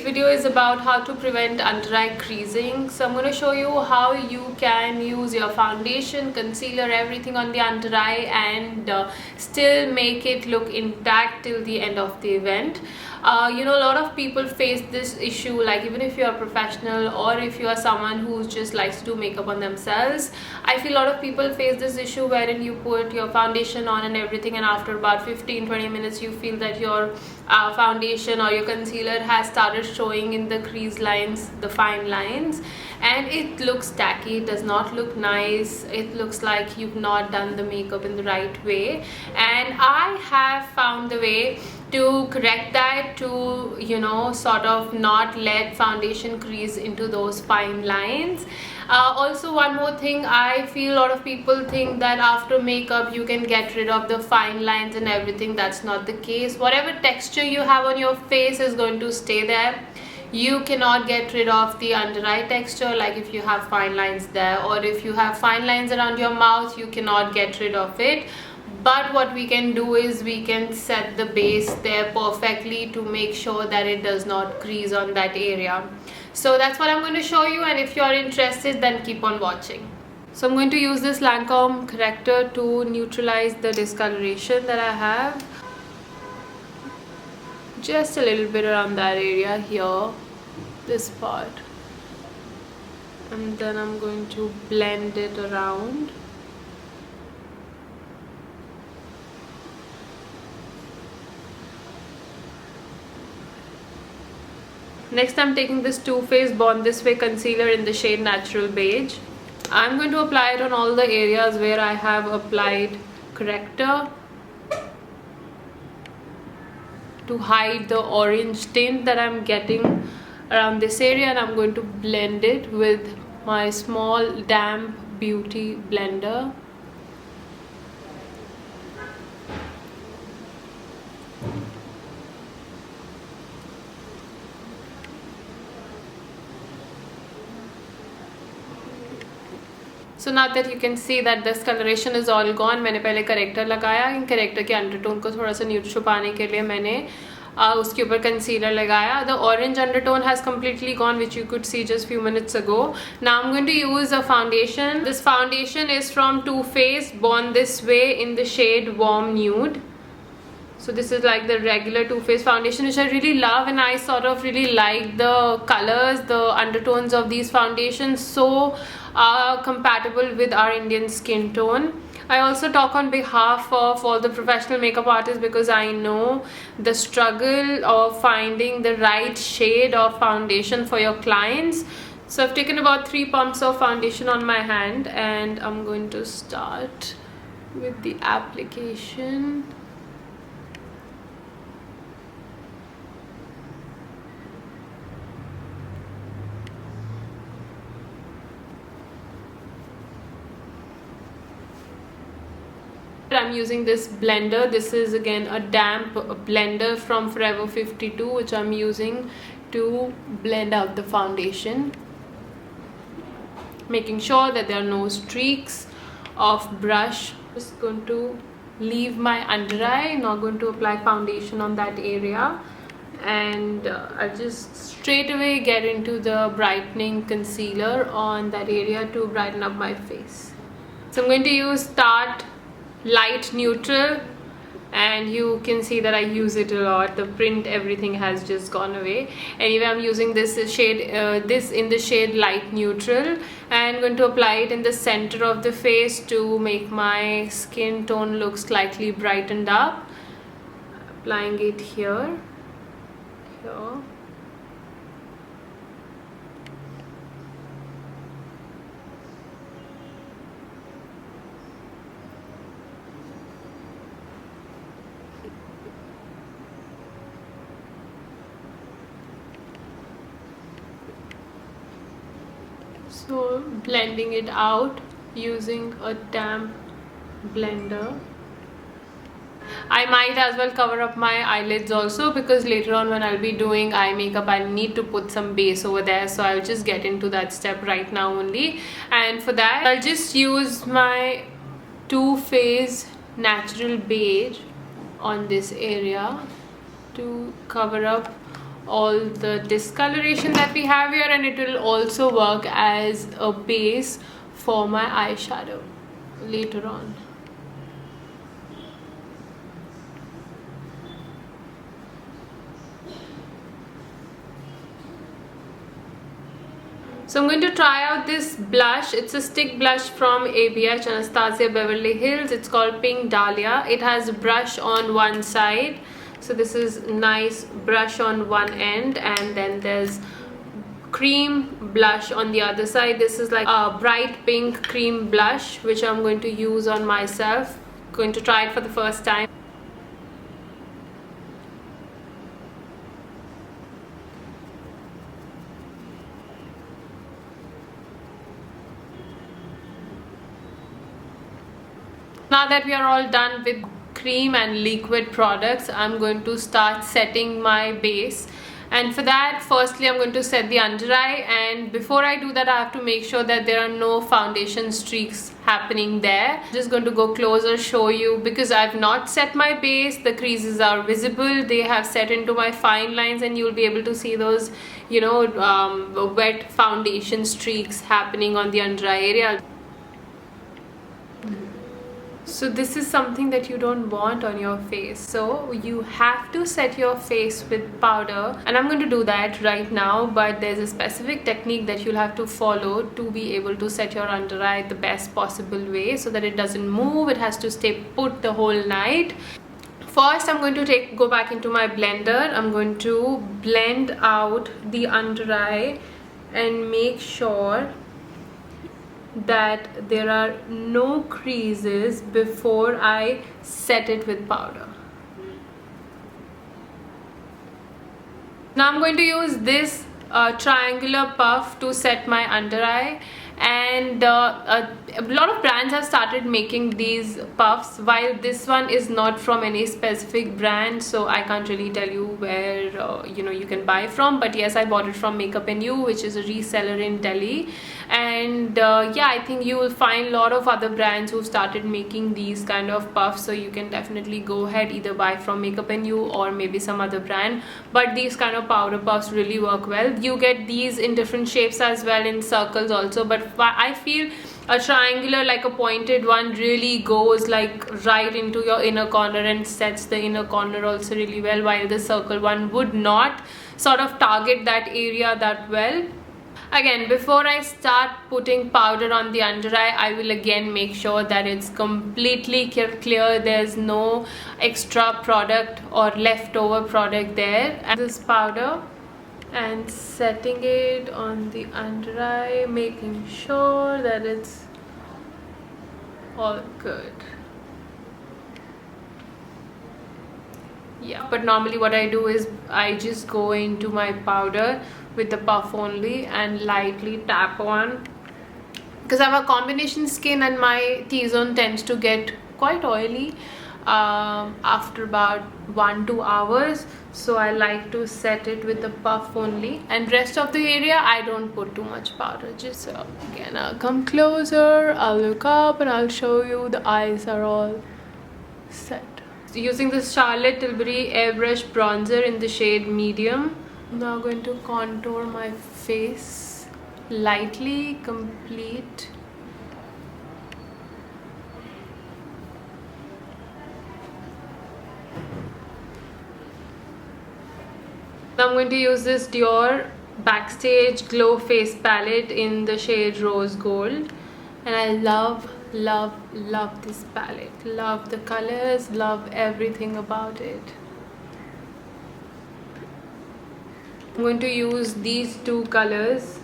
video is about how to prevent under eye creasing. So I'm going to show you how you can use your foundation, concealer, everything on the under eye and still make it look intact till the end of the event. You know, a lot of people face this issue, like even if you're a professional or if you are someone who just likes to do makeup on themselves. I feel a lot of people face this issue wherein you put your foundation on and everything, and after about 15-20 minutes you feel that your foundation or your concealer has started showing in the crease lines, the fine lines, and it looks tacky. It does not look nice. It looks like you've not done the makeup in the right way, and I have found the way to correct that, to, you know, sort of not let foundation crease into those fine lines. Also, one more thing, I feel a lot of people think that after makeup you can get rid of the fine lines and everything. That's not the case. Whatever texture you have on your face is going to stay there. You cannot get rid of the under eye texture, like if you have fine lines there, or if you have fine lines around your mouth, you cannot get rid of it. But what we can do is we can set the base there perfectly to make sure that it does not crease on that area. So that's what I'm going to show you, and if you're interested, then keep on watching. So I'm going to use this Lancome corrector to neutralize the discoloration that I have. Just a little bit around that area here, this part. And then I'm going to blend it around. Next, I'm taking this Too Faced Born This Way concealer in the shade Natural Beige. I'm going to apply it on all the areas where I have applied corrector to hide the orange tint that I'm getting around this area, and I'm going to blend it with my small damp beauty blender. So now that you can see that this coloration is all gone, मैंने पहले corrector लगाया, इन corrector के undertone को थोड़ा सा nude छुपाने के लिए मैंने उसके ऊपर concealer लगाया. The orange undertone has completely gone, which you could see just few minutes ago. Now I'm going to use a foundation. This foundation is from Too Faced Born This Way in the shade Warm Nude. So this is like the regular Too Faced foundation, which I really love, and I sort of really like the colors, the undertones of these foundations, so compatible with our Indian skin tone. I also talk on behalf of all the professional makeup artists because I know the struggle of finding the right shade of foundation for your clients. So I've taken about 3 pumps of foundation on my hand, and I'm going to start with the application. I'm using this blender. This is again a damp blender from Forever 52, which I'm using to blend out the foundation, making sure that there are no streaks of brush. Just going to leave my under eye, not going to apply foundation on that area, and I'll just straight away get into the brightening concealer on that area to brighten up my face. So I'm going to use Tarte Light Neutral, and you can see that I use it a lot. The print, everything has just gone away. Anyway, I'm using this shade, this in the shade Light Neutral, and I'm going to apply it in the center of the face to make my skin tone look slightly brightened up. Applying it here. So blending it out using a damp blender. I might as well cover up my eyelids also, because later on when I'll be doing eye makeup I need to put some base over there, so I'll just get into that step right now only. And for that I'll just use my Too Faced Natural Beige on this area to cover up all the discoloration that we have here, and it will also work as a base for my eyeshadow later on. So I'm going to try out this blush. It's a stick blush from ABH, Anastasia Beverly Hills. It's called Pink Dahlia. It has brush on one side. So this is nice brush on one end, and then there's cream blush on the other side. This is like a bright pink cream blush, which I'm going to use on myself. Going to try it for the first time. Now that we are all done with cream and liquid products, I'm going to start setting my base. And for that, firstly I'm going to set the under eye, and before I do that I have to make sure that there are no foundation streaks happening there. I'm just going to go closer, show you, because I've not set my base. The creases are visible, they have set into my fine lines, and you'll be able to see those, you know, wet foundation streaks happening on the under eye area. So this is something that you don't want on your face, so you have to set your face with powder, and I'm going to do that right now. But there's a specific technique that you'll have to follow to be able to set your under eye the best possible way, so that it doesn't move. It has to stay put the whole night. First I'm going to go back into my blender. I'm going to blend out the under eye and make sure that there are no creases before I set it with powder. Now I'm going to use this triangular puff to set my under eye, and a lot of brands have started making these puffs. While this one is not from any specific brand, so I can't really tell you where you know, you can buy from, but yes, I bought it from Makeup & You, which is a reseller in Delhi. And yeah, I think you will find a lot of other brands who started making these kind of puffs, so you can definitely go ahead, either buy from Makeup & You or maybe some other brand. But these kind of powder puffs really work well. You get these in different shapes as well, in circles also, but I feel a triangular, like a pointed one, really goes like right into your inner corner and sets the inner corner also really well, while the circle one would not sort of target that area that well. Again, before I start putting powder on the under eye, I will again make sure that it's completely clear. There's no extra product or leftover product there. And this powder, and setting it on the under eye, making sure that it's all good. Yeah, but normally what I do is I just go into my powder with the puff only and lightly tap on, because I have a combination skin and my T-zone tends to get quite oily after about 1-2 hours, so I like to set it with the puff only, and rest of the area I don't put too much powder. Just again, I'll come closer, I'll look up, and I'll show you the eyes are all set. Using this Charlotte Tilbury airbrush bronzer in the shade medium, I'm now going to contour my face lightly, complete. Now I'm going to use this Dior Backstage Glow Face Palette in the shade Rose Gold, and I love this palette. Love the colors, love everything about it. I'm going to use these two colors,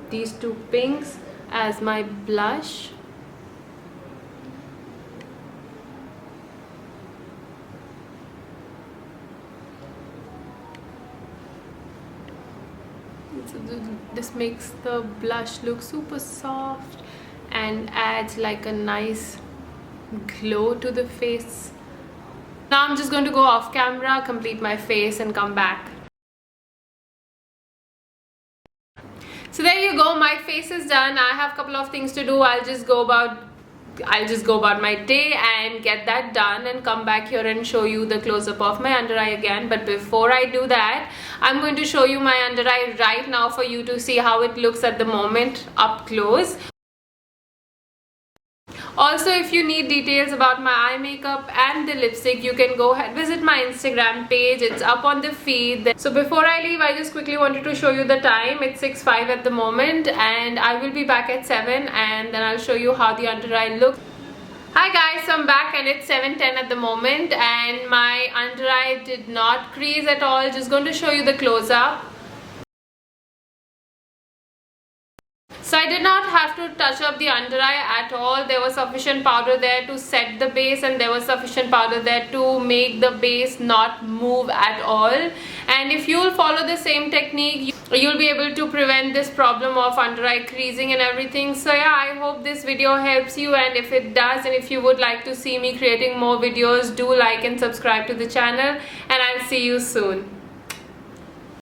these two pinks, as my blush. This makes the blush look super soft and adds like a nice glow to the face. Now I'm just going to go off camera, complete my face, and come back. So there you go, my face is done. I have a couple of things to do. I'll just go about I'll just go about my day and get that done and come back here and show you the close-up of my under eye again. But before I do that, I'm going to show you my under eye right now for you to see how it looks at the moment up close. Also, if you need details about my eye makeup and the lipstick, you can go ahead, visit my Instagram page. It's up on the feed. So before I leave, I just quickly wanted to show you the time. It's 6:05 at the moment, and I will be back at 7, and then I'll show you how the under eye looks. Hi guys, so I'm back and it's 7:10 at the moment, and my under eye did not crease at all. Just going to show you the close-up. So I did not have to touch up the under eye at all. There was sufficient powder there to set the base, and there was sufficient powder there to make the base not move at all. And if you'll follow the same technique, you'll be able to prevent this problem of under eye creasing and everything. So yeah, I hope this video helps you, and if it does, and if you would like to see me creating more videos, do like and subscribe to the channel, and I'll see you soon.